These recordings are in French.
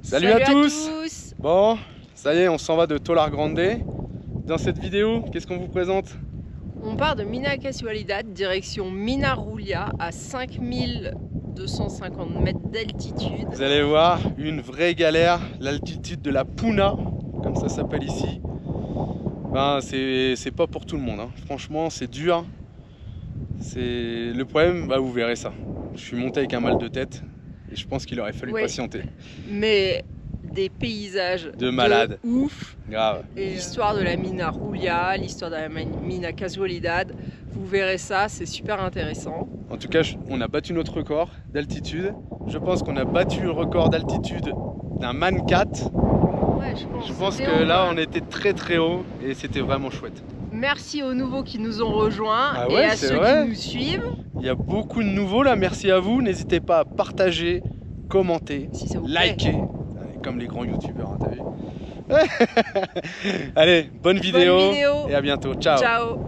Salut à tous. Bon, ça y est, on s'en va de Tolar Grande. Dans cette vidéo, qu'est-ce qu'on vous présente? On part de Mina Casualidad, direction Mina Roulia, à 5250 mètres d'altitude. Vous allez voir, une vraie galère, l'altitude de la Puna, comme ça s'appelle ici. Ben, c'est pas pour tout le monde, hein. Franchement, c'est dur. Le problème, bah, vous verrez ça. Je suis monté avec un mal de tête et je pense qu'il aurait fallu patienter. Mais des paysages de malade, ouf. Grave. L'histoire de la Mina Roulia, l'histoire de la Mina Casualidad, vous verrez ça, c'est super intéressant. En tout cas, on a battu notre record d'altitude. Je pense qu'on a battu le record d'altitude d'un Man 4. Ouais, je pense que là, on était très haut et c'était vraiment chouette. Merci aux nouveaux qui nous ont rejoints et à ceux qui nous suivent. Il y a beaucoup de nouveaux là, merci à vous. N'hésitez pas à partager, commenter, liker, comme les grands youtubeurs, hein, t'as vu. Allez, bonne vidéo et à bientôt. Ciao. Ciao.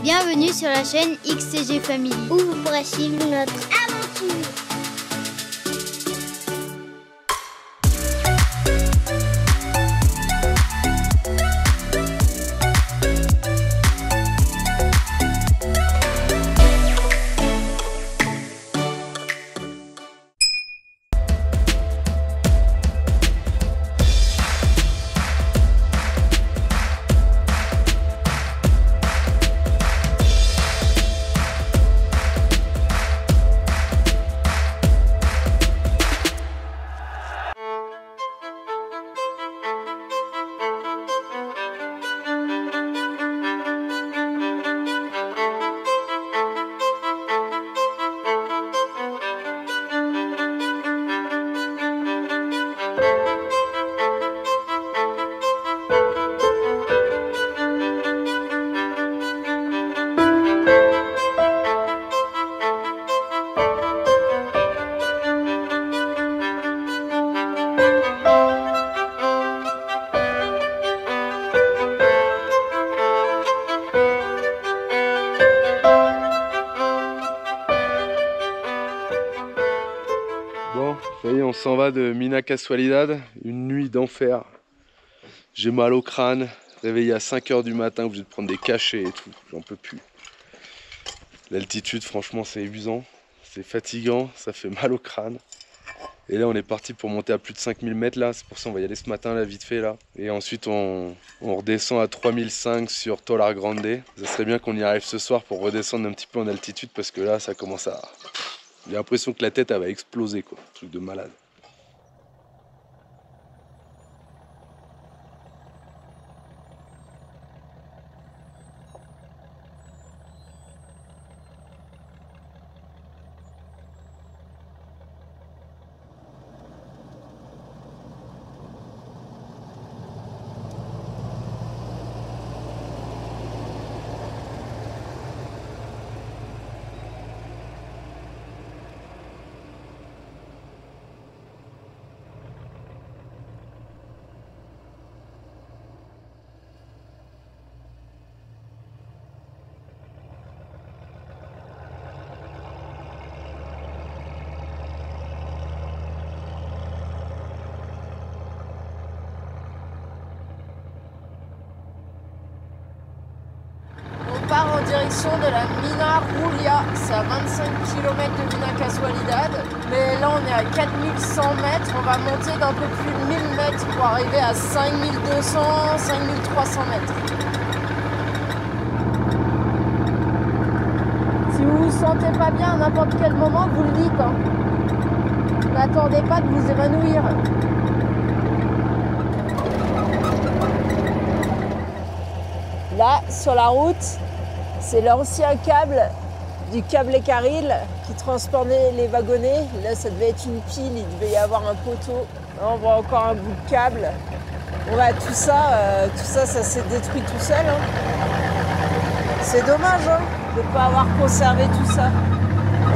Bienvenue sur la chaîne XCG Family, où vous pourrez suivre notre aventure. Bon, ça y est, on s'en va de Mina Casualidad, une nuit d'enfer. J'ai mal au crâne, réveillé à 5 h du matin, obligé de prendre des cachets et tout, j'en peux plus. L'altitude, franchement, c'est épuisant, c'est fatigant, ça fait mal au crâne. Et là, on est parti pour monter à plus de 5000 mètres là, c'est pour ça qu'on va y aller ce matin là, vite fait là. Et ensuite, on redescend à 3005 sur Tolar Grande. Ça serait bien qu'on y arrive ce soir pour redescendre un petit peu en altitude parce que là, ça commence à... J'ai l'impression que la tête elle va exploser quoi, truc de malade. On part en direction de la Mina Roulia, c'est à 25 km de Mina Casualidad, mais là on est à 4100 mètres, on va monter d'un peu plus de 1000 mètres pour arriver à 5200, 5300 mètres. Si vous vous sentez pas bien à n'importe quel moment, vous le dites, hein. N'attendez pas de vous évanouir. Là, sur la route, c'est l'ancien câble du câble Carril qui transportait les wagonnets. Là, ça devait être une pile, il devait y avoir un poteau. Là, on voit encore un bout de câble. Bon, bah, tout ça, ça s'est détruit tout seul. Hein. C'est dommage de ne pas avoir conservé tout ça.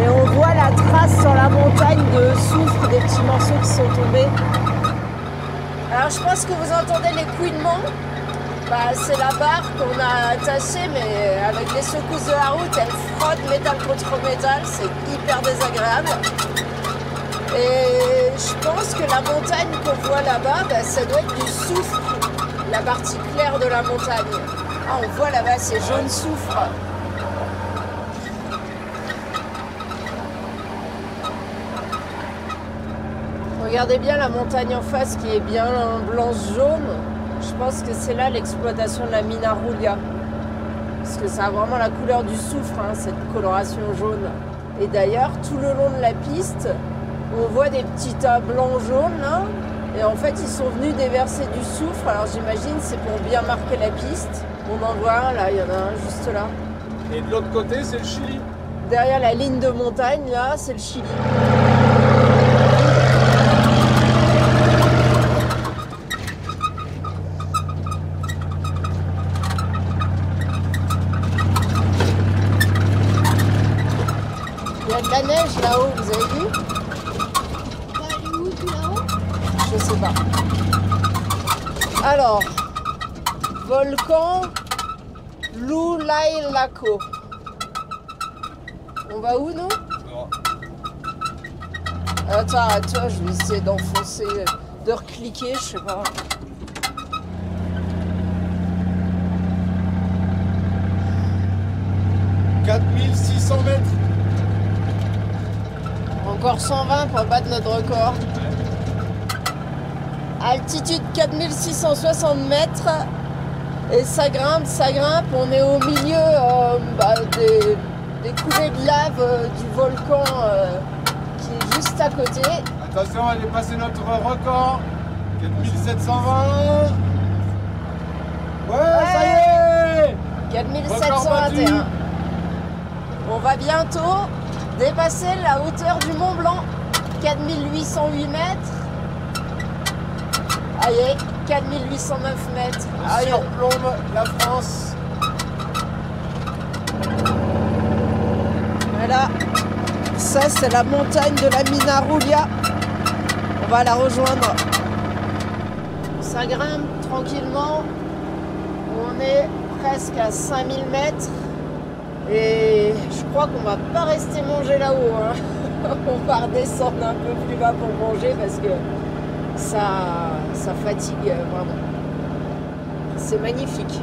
Et on voit la trace sur la montagne de soufre, des petits morceaux qui sont tombés. Alors, je pense que vous entendez l'écoulement. C'est la barre qu'on a attachée, mais avec les secousses de la route, elle frotte métal contre métal, c'est hyper désagréable. Et je pense que la montagne qu'on voit là-bas, bah, ça doit être du soufre, la partie claire de la montagne. Ah, on voit là-bas, c'est jaune soufre. Regardez bien la montagne en face qui est bien blanche-jaune. Je pense que c'est là l'exploitation de la mine Aroulia. Parce que ça a vraiment la couleur du soufre, hein, cette coloration jaune. Et d'ailleurs, tout le long de la piste, on voit des petits tas blancs-jaunes là. Et en fait, ils sont venus déverser du soufre. Alors j'imagine c'est pour bien marquer la piste. On en voit un là, il y en a un juste là. Et de l'autre côté, c'est le Chili. Derrière la ligne de montagne, là, c'est le Chili. Il y a de la neige là-haut, vous avez vu? Elle est où tout là-haut? Je sais pas. Alors, volcan Lulailako. On va où, nous? Attends, arrête-toi, je vais essayer d'enfoncer, de recliquer, je sais pas. – 4600 mètres. Encore 120 pour battre notre record. Altitude 4660 mètres. Et ça grimpe, on est au milieu des coulées de lave du volcan qui est juste à côté. Attention, on va dépasser notre record. 4720. Ouais, ça y est. 4721. On va bientôt dépasser la hauteur du Mont Blanc. 4808 mètres. Allez, 4809 mètres. On surplombe la France. Voilà. Ça, c'est la montagne de la mine Aroulia. On va la rejoindre. Ça grimpe tranquillement. On est presque à 5000 mètres. Et je crois qu'on va pas rester manger là-haut. Hein. On va redescendre un peu plus bas pour manger parce que ça fatigue vraiment. C'est magnifique.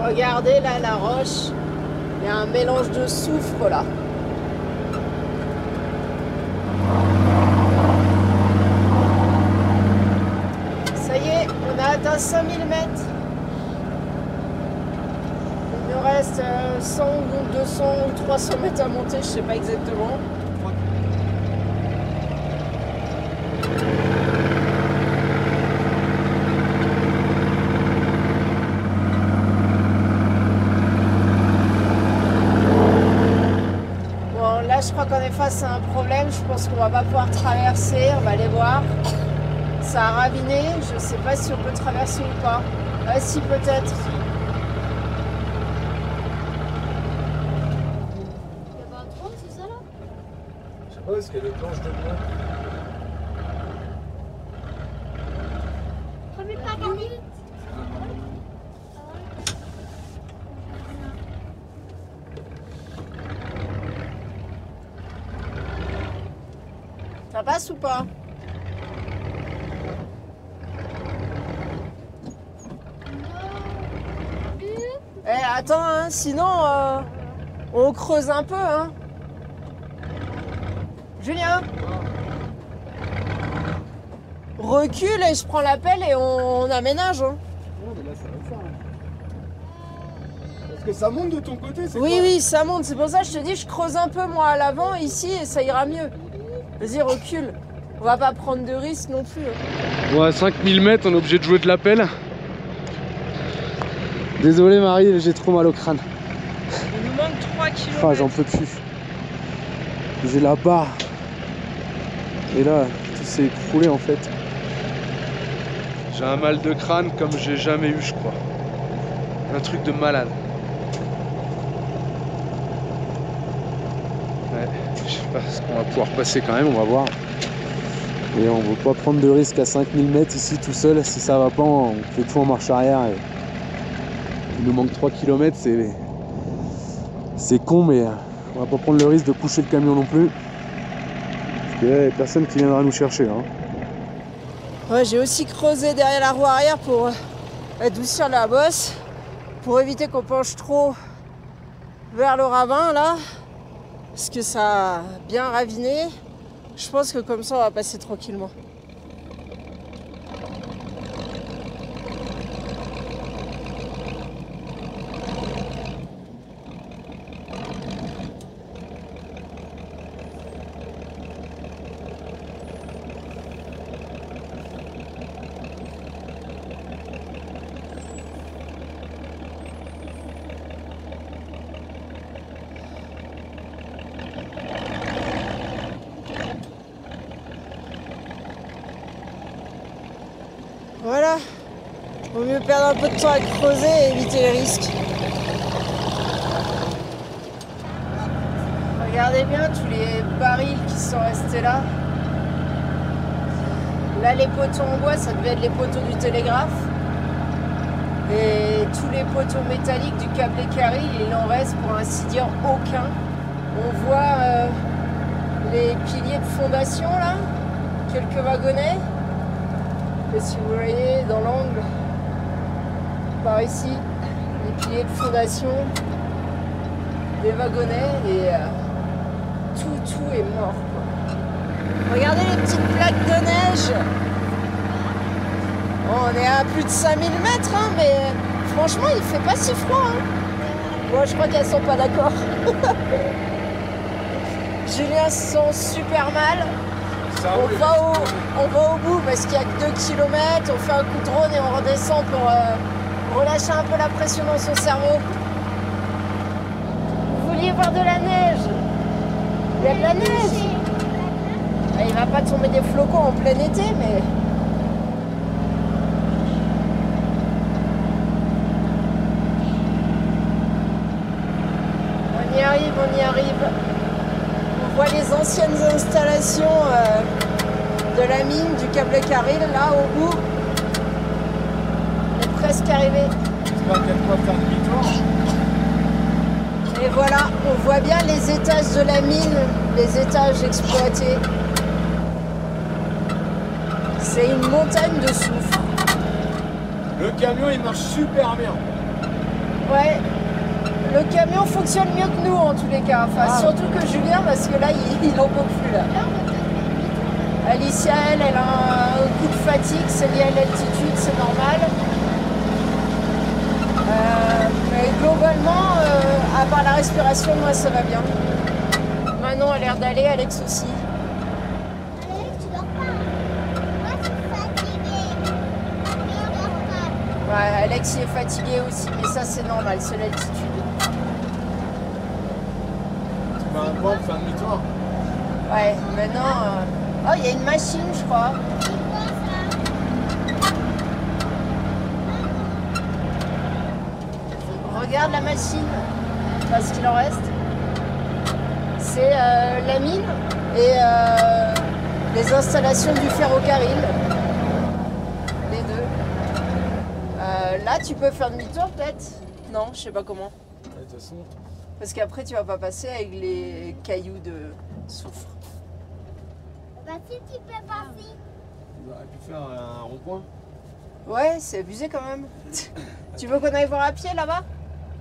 Regardez là la roche. Il y a un mélange de soufre là. Ça y est, on a atteint 5000 mètres. Il nous reste 100 ou 200 ou 300 mètres à monter, je sais pas exactement. Là, je crois qu'on est face à un problème. Je pense qu'on va pas pouvoir traverser. On va aller voir. Ça a raviné. Je sais pas si on peut traverser ou pas. Ah, si, peut-être. Il y a pas un trou, c'est ça là? Je sais pas, est-ce qu'il y a des planches de bois? Remets pas 40 minutes. Ça passe ou pas? Eh, attends, hein, sinon on creuse un peu. Hein. Julien, recule et je prends la pelle et on aménage. Hein. Non, mais là, ça va le faire. Est-ce que ça monte de ton côté? Oui, oui, ça monte. C'est pour ça que je te dis, je creuse un peu moi à l'avant ici et ça ira mieux. Vas-y, recule. On va pas prendre de risques non plus. Hein. Bon, à 5000 mètres, on est obligé de jouer de la pelle. Désolé Marie, j'ai trop mal au crâne. Il nous manque 3 km. Ah, j'en peux plus. J'ai la barre. Et là, tout s'est écroulé en fait. J'ai un mal de crâne comme j'ai jamais eu, je crois. Un truc de malade. Ouais, je sais pas ce qu'on va pouvoir passer quand même, on va voir. Et on ne veut pas prendre de risque à 5000 mètres ici tout seul. Si ça va pas, on fait tout en marche arrière. Et il nous manque 3 km, c'est con, mais on va pas prendre le risque de coucher le camion non plus. Et là, il n'y a personne qui viendra nous chercher. Hein. Ouais, j'ai aussi creusé derrière la roue arrière pour adoucir la bosse, pour éviter qu'on penche trop vers le ravin là, parce que ça a bien raviné. Je pense que comme ça on va passer tranquillement. Voilà, vaut mieux perdre un peu de temps à creuser et éviter les risques. Regardez bien tous les barils qui sont restés là. Là, les poteaux en bois, ça devait être les poteaux du télégraphe. Et tous les poteaux métalliques du câble Caril, il en reste pour ainsi dire aucun. On voit les piliers de fondation là, quelques wagonnets. Et si vous voyez dans l'angle, par ici, les piliers de fondation, des wagonnets et tout est mort, quoi. Regardez les petites plaques de neige. Bon, on est à plus de 5000 mètres, hein, mais franchement il fait pas si froid. Hein. Bon, je crois qu'elles sont pas d'accord. Julien se sent super mal. On va au bout parce qu'il y a que 2 km, on fait un coup de drone et on redescend pour relâcher un peu la pression dans son cerveau. Vous vouliez voir de la neige? Il y a de la neige. Il va pas tomber des flocons en plein été, mais... On y arrive, on y arrive. On voit les anciennes installations de la mine du câble Caril, là au bout. On est presque arrivé. J'espère qu'il y a de quoi faire demi-tour. Et voilà, on voit bien les étages de la mine, les étages exploités. C'est une montagne de soufre. Le camion il marche super bien. Ouais. Le camion fonctionne mieux que nous en tous les cas, enfin, surtout que Julien parce que là il en peut plus là. Alicia elle a un coup de fatigue, c'est lié à l'altitude, c'est normal. Mais globalement, à part la respiration, moi ça va bien. Manon a l'air d'aller, Alex aussi. Alex, tu dors pas. Moi, je suis fatiguée. Mais on dort pas. Ouais, Alex il est fatigué aussi, mais ça c'est normal, c'est l'altitude. Tu vas un point pour faire demi-tour. Ouais, maintenant... Oh, il y a une machine, je crois. C'est quoi ça? Regarde la machine, enfin ce qu'il en reste. C'est la mine et les installations du ferrocarril. Les deux. Là, tu peux faire demi-tour peut-être? Non, je sais pas comment. De toute façon, Parce qu'après, tu vas pas passer avec les cailloux de soufre. Bah, si tu peux passer. on aurait pu faire un rond-point. Ouais, c'est abusé quand même. Tu veux qu'on aille voir à pied là-bas?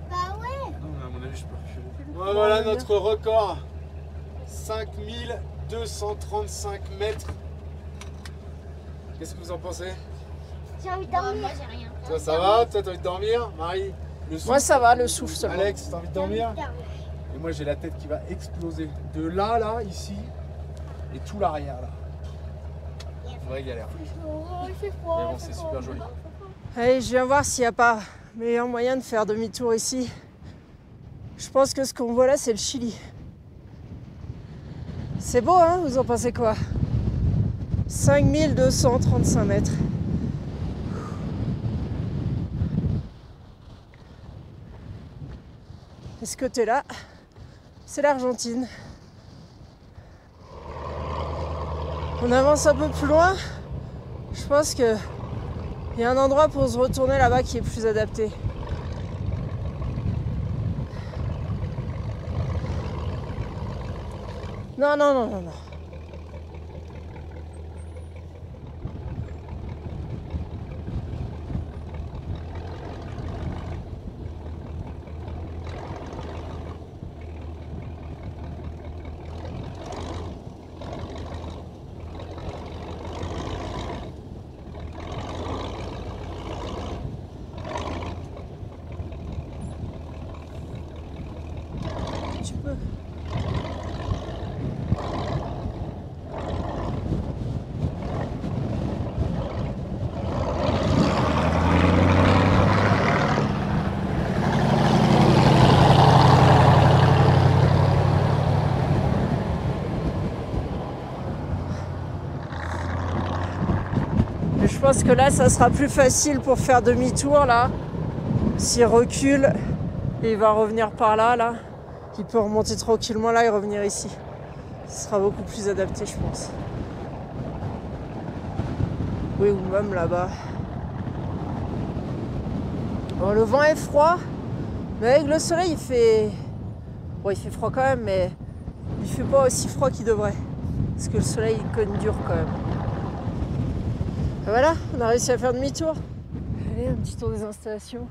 Bah ouais. Non, mais à mon avis, je peux reculer. Voilà notre record. 5235 mètres. Qu'est-ce que vous en pensez? J'ai envie de dormir. Moi, j'ai rien. Toi, ça va? Toi, t'as envie de dormir? Marie? Le souffle? Moi, ça va, le souffle seulement. Alex, t'as envie de dormir? Et moi, j'ai la tête qui va exploser. De là, ici, et tout l'arrière, là. Une vraie galère. Il fait froid. Mais bon, c'est super joli. Allez, je viens voir s'il n'y a pas meilleur moyen de faire demi-tour ici. Je pense que ce qu'on voit là, c'est le Chili. C'est beau, hein? Vous en pensez quoi? 5235 mètres. Et ce côté-là, c'est l'Argentine. On avance un peu plus loin. Je pense que il y a un endroit pour se retourner là-bas qui est plus adapté. Non, non, non, non, non. pense que là, ça sera plus facile pour faire demi-tour, là. S'il recule, et il va revenir par là, là. Il peut remonter tranquillement là et revenir ici. Ce sera beaucoup plus adapté, je pense. Oui, ou même là-bas. Bon, le vent est froid, mais avec le soleil, il fait... Bon, il fait froid quand même, mais il fait pas aussi froid qu'il devrait. Parce que le soleil, il cogne dur quand même. Et voilà, on a réussi à faire demi-tour. Allez, un petit tour des installations.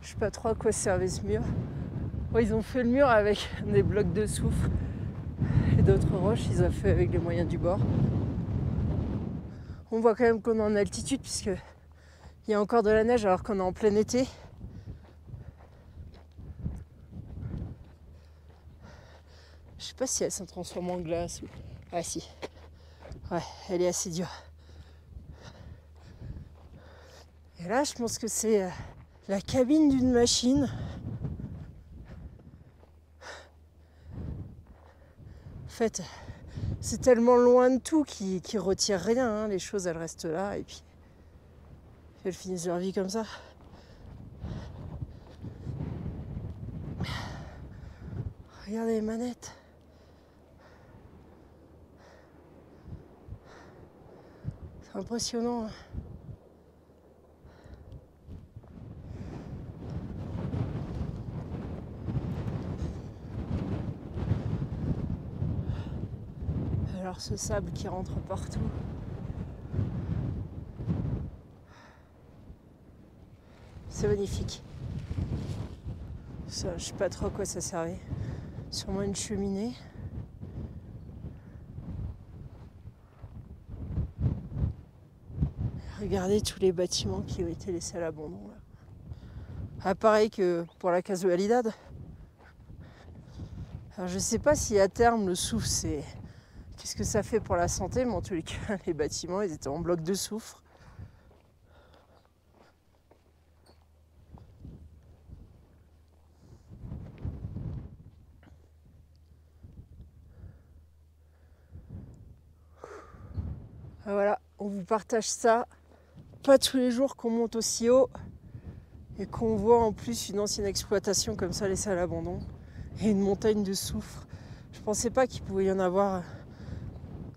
Je sais pas trop à quoi servait ce mur. Bon, ils ont fait le mur avec des blocs de soufre et d'autres roches. Ils ont fait avec les moyens du bord. On voit quand même qu'on est en altitude puisque il y a encore de la neige alors qu'on est en plein été. Je sais pas si elle se transforme en glace ou... Ah si. Ouais, elle est assez dure. Et là, je pense que c'est la cabine d'une machine. En fait, c'est tellement loin de tout qu'ils retirent rien. Hein. Les choses, elles restent là et puis elles finissent leur vie comme ça. Regardez les manettes. C'est impressionnant. Hein. Alors ce sable qui rentre partout. C'est magnifique. Ça, je sais pas trop à quoi ça servait. Sûrement une cheminée. Regardez tous les bâtiments qui ont été laissés à l'abandon. Ah, pareil que pour la Casualidad. Alors je sais pas si à terme le soufre c'est... Qu'est-ce que ça fait pour la santé, mais en tous les cas, les bâtiments, ils étaient en bloc de soufre. Ah, voilà, on vous partage ça. Pas tous les jours qu'on monte aussi haut et qu'on voit en plus une ancienne exploitation comme ça laissée à l'abandon et une montagne de soufre. Je pensais pas qu'il pouvait y en avoir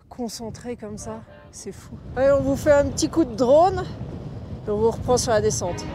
concentré comme ça, c'est fou. Allez, on vous fait un petit coup de drone et on vous reprend sur la descente.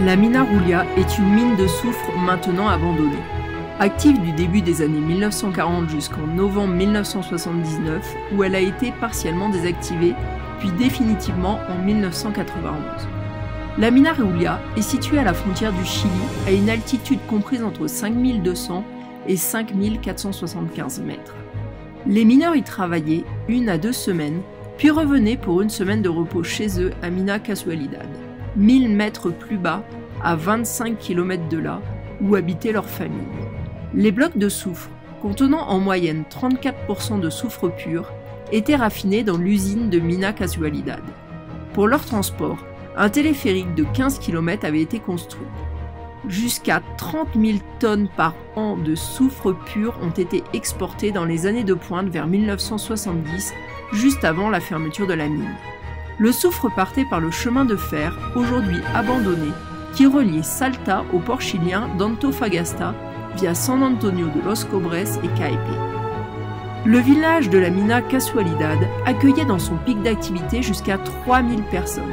La Mina Roulia est une mine de soufre maintenant abandonnée. Active du début des années 1940 jusqu'en novembre 1979, où elle a été partiellement désactivée, puis définitivement en 1991. La Mina Roulia est située à la frontière du Chili, à une altitude comprise entre 5200 et 5475 mètres. Les mineurs y travaillaient 1 à 2 semaines, puis revenaient pour une semaine de repos chez eux à Mina Casualidad, 1000 mètres plus bas, à 25 km de là, où habitait leur famille. Les blocs de soufre, contenant en moyenne 34% de soufre pur, étaient raffinés dans l'usine de Mina Casualidad. Pour leur transport, un téléphérique de 15 km avait été construit. Jusqu'à 30 000 tonnes par an de soufre pur ont été exportées dans les années de pointe vers 1970, juste avant la fermeture de la mine. Le soufre partait par le chemin de fer, aujourd'hui abandonné, qui reliait Salta au port chilien d'Antofagasta via San Antonio de los Cobres et Caipe. Le village de la Mina Casualidad accueillait dans son pic d'activité jusqu'à 3000 personnes.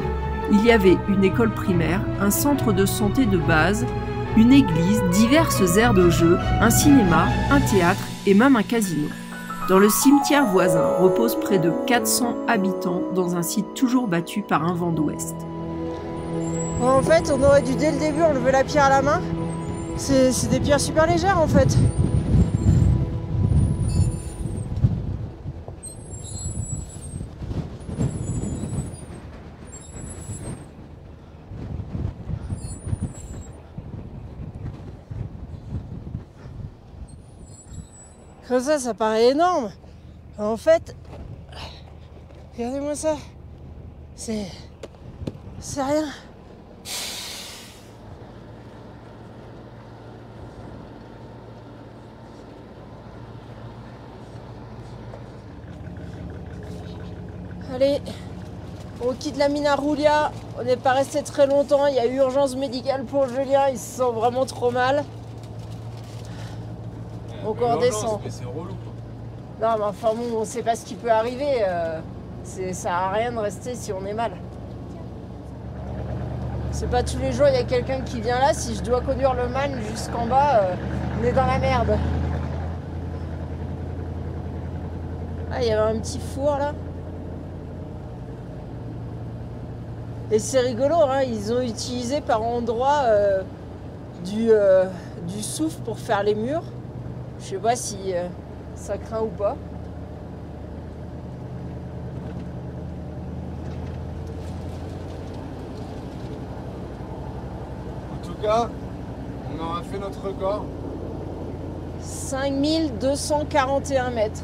Il y avait une école primaire, un centre de santé de base, une église, diverses aires de jeu, un cinéma, un théâtre et même un casino. Dans le cimetière voisin reposent près de 400 habitants dans un site toujours battu par un vent d'ouest. En fait, on aurait dû dès le début enlever la pierre à la main. C'est des pierres super légères en fait. Comme ça paraît énorme. En fait, regardez-moi ça. C'est rien. Allez, on quitte la Mina Roulia. On n'est pas resté très longtemps. Il y a eu urgence médicale pour Julien. Il se sent vraiment trop mal. Donc on redescend. Mais c'est relou. Non, mais enfin bon, on sait pas ce qui peut arriver. Ça sert à rien de rester si on est mal. C'est pas tous les jours il y a quelqu'un qui vient là. Si je dois conduire le man jusqu'en bas, on est dans la merde. Ah, il y avait un petit four là. Et c'est rigolo, hein, ils ont utilisé par endroits du soufre pour faire les murs. Je sais pas si ça craint ou pas. En tout cas, on aura fait notre record. 5241 mètres.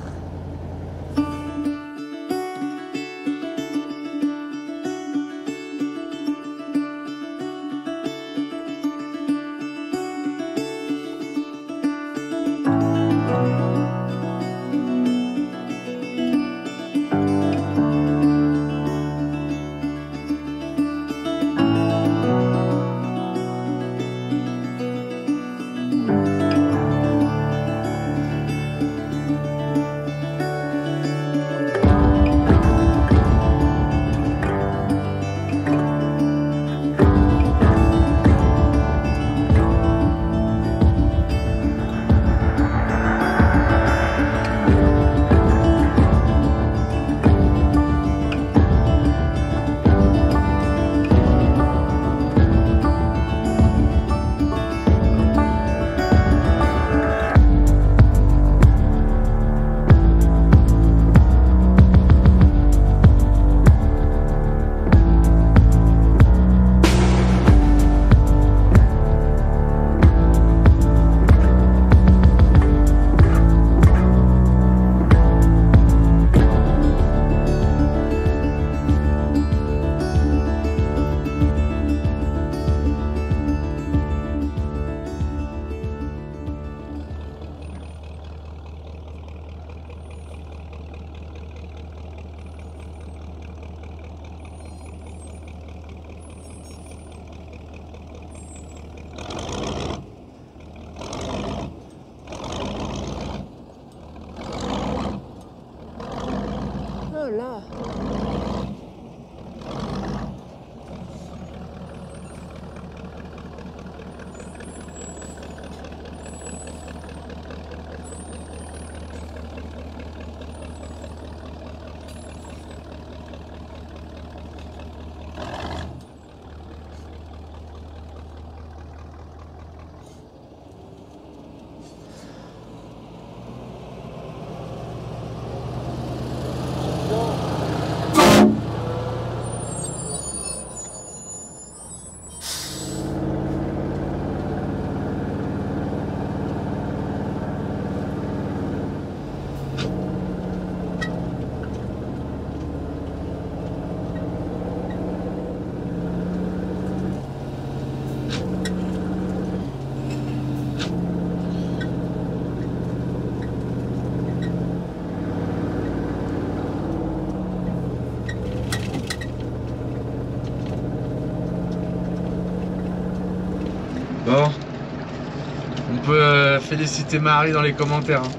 féliciter Marie dans les commentaires. Hein.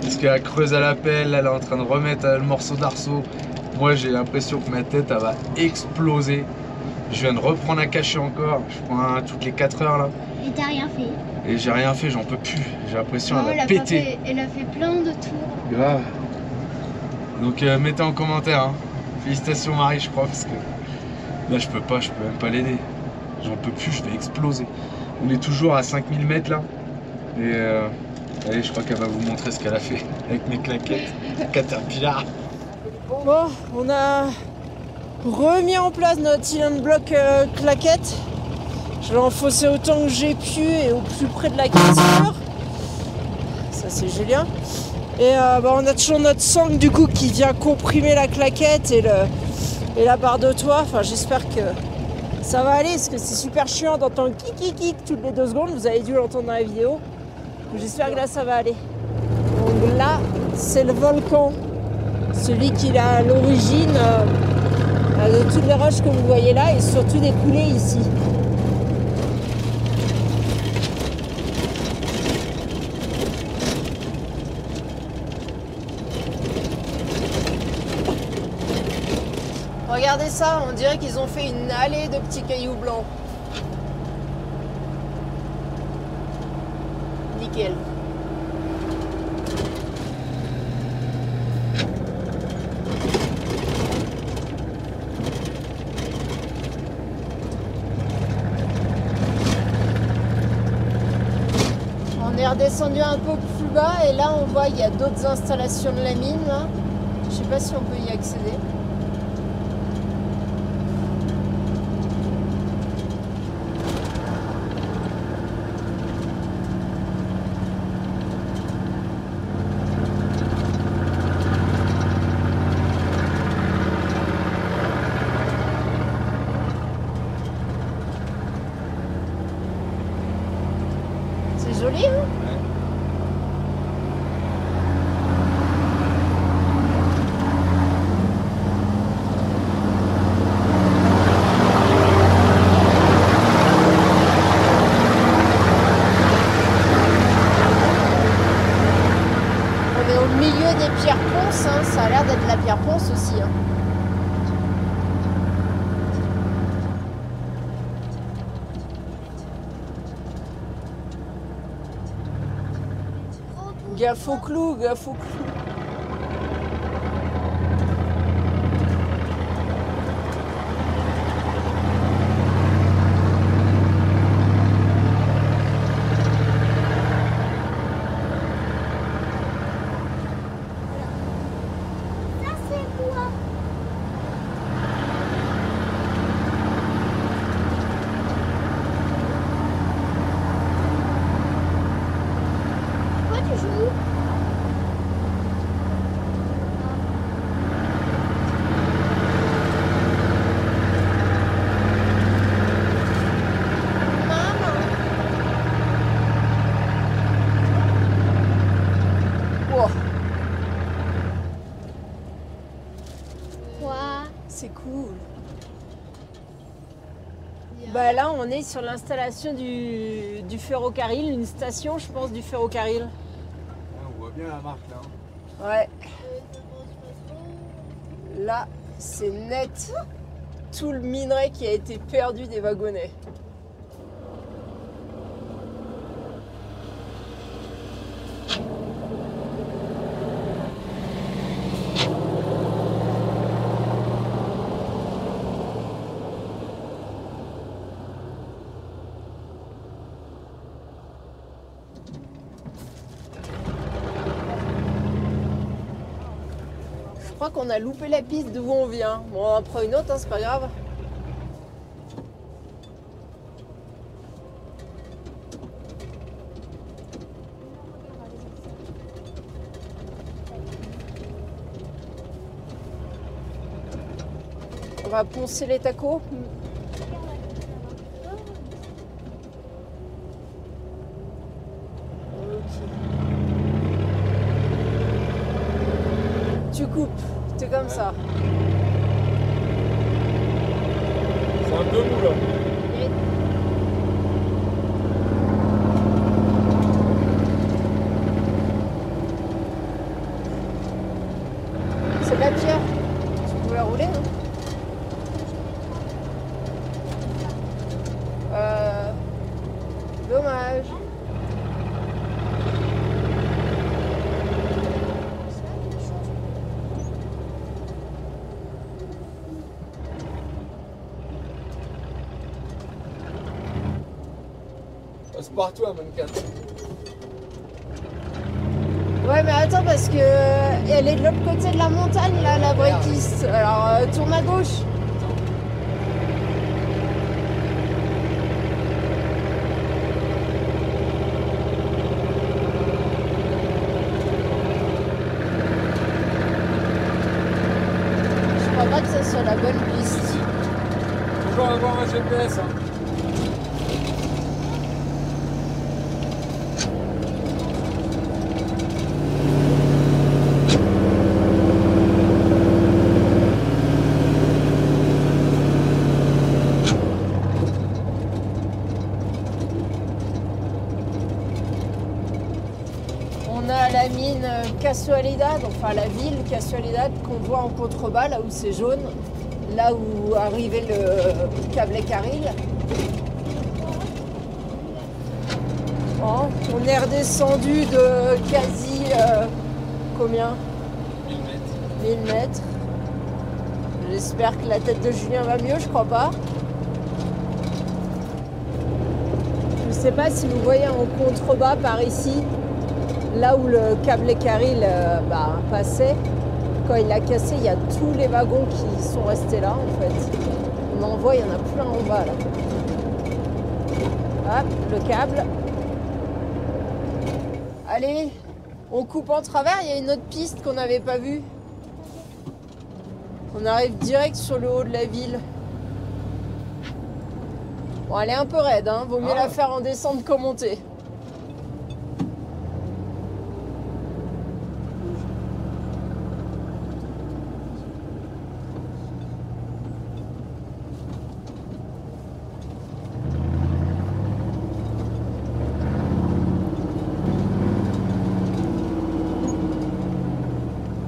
Parce qu'elle creuse à la pelle, elle est en train de remettre le morceau d'arceau. Moi j'ai l'impression que ma tête elle va exploser. Je viens de reprendre un cachet encore. Je prends un toutes les 4 heures là. Et t'as rien fait. Et j'ai rien fait, j'en peux plus. J'ai l'impression Non, qu'elle va péter. Elle a fait plein de tours. Grave. Donc mettez en commentaire. Hein. Félicitations Marie je crois parce que là je peux même pas l'aider. J'en peux plus, je vais exploser. On est toujours à 5000 mètres là. Et allez, je crois qu'elle va vous montrer ce qu'elle a fait avec mes claquettes. Caterpillar. Bon, on a remis en place notre cylinder block claquette. Je l'ai enfoncé autant que j'ai pu et au plus près de la cassure. Ça c'est Julien. Et on a toujours notre sangle du coup qui vient comprimer la claquette et la barre de toit. Enfin j'espère que ça va aller parce que c'est super chiant d'entendre kik toutes les 2 secondes. Vous avez dû l'entendre dans la vidéo. J'espère que là ça va aller. Donc là c'est le volcan. Celui qui est à l'origine de toutes les roches que vous voyez là et surtout des coulées ici. Regardez ça, on dirait qu'ils ont fait une allée de petits cailloux blancs. Nickel. On est redescendu un peu plus bas et là on voit il y a d'autres installations de la mine là. Je sais pas si on peut y accéder. C'est joli, hein? On est au milieu des pierres ponces, hein. Ça a l'air d'être la pierre ponce aussi. Hein. Gaffe au clou, gaffe au clou. Ça c'est quoi? Pourquoi tu joues? Wow, Quoi? c'est cool. Bah là, on est sur l'installation du ferrocarril, une station, je pense, du ferrocarril. On voit bien la marque là. Hein. Ouais. Là, c'est net tout le minerai qui a été perdu des wagonnets. Je crois qu'on a loupé la piste d'où on vient. Bon, on en prend une autre, hein, c'est pas grave. On va poncer les tacos. Tu coupes, c'est comme ça. C'est un peu mou là. Pierre. Tu pouvais rouler, non? Dommage. Passe-partout à 24. Ouais, mais attends, parce que elle est de l'autre côté de la montagne, là, la vraie piste. Alors, tourne à gauche. Je crois pas que ça soit la bonne piste. Toujours avoir un GPS. Hein. On a la mine Casualidad, enfin la ville Casualidad qu'on voit en contrebas, là où c'est jaune, là où arrivait le câble Carril. Oh, on est redescendu de quasi combien? 1000 mètres. J'espère que la tête de Julien va mieux, je crois pas. Je sais pas si vous voyez en contrebas par ici, là où le câble Carril passait, quand il a cassé, il y a tous les wagons qui sont restés là en fait. On en voit, il y en a plein en bas là. Hop, le câble. Allez, on coupe en travers, il y a une autre piste qu'on n'avait pas vue. On arrive direct sur le haut de la ville. Bon, elle est un peu raide, hein. Vaut mieux la faire en descente qu'en montée.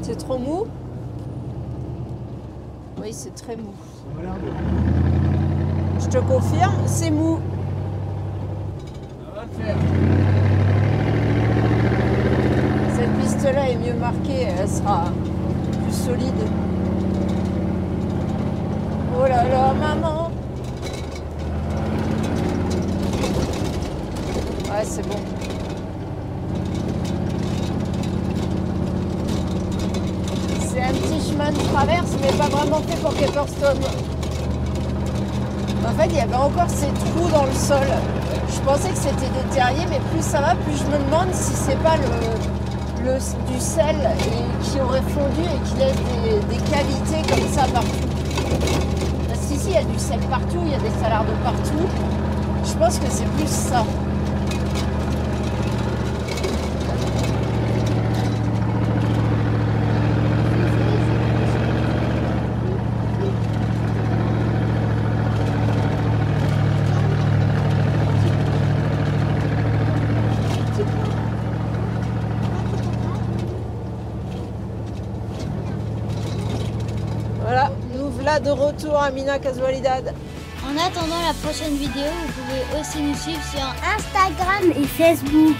C'est trop mou? Oui, c'est très mou. Je te confirme, c'est mou. Ça va le faire. Cette piste-là est mieux marquée, elle sera plus solide. Oh là là, maman! Ouais, c'est bon. C'est un petit chemin de traverse, mais pas vraiment fait pour Caperstone. En fait, il y avait encore ces trous dans le sol. Je pensais que c'était des terriers, mais plus ça va, plus je me demande si c'est pas du sel qui aurait fondu et qui laisse des cavités comme ça partout. Parce qu'ici, il y a du sel partout, il y a des salaires de partout. Je pense que c'est plus ça. Voilà, nous voilà de retour à Mina Casualidad. En attendant la prochaine vidéo, vous pouvez aussi nous suivre sur Instagram et Facebook.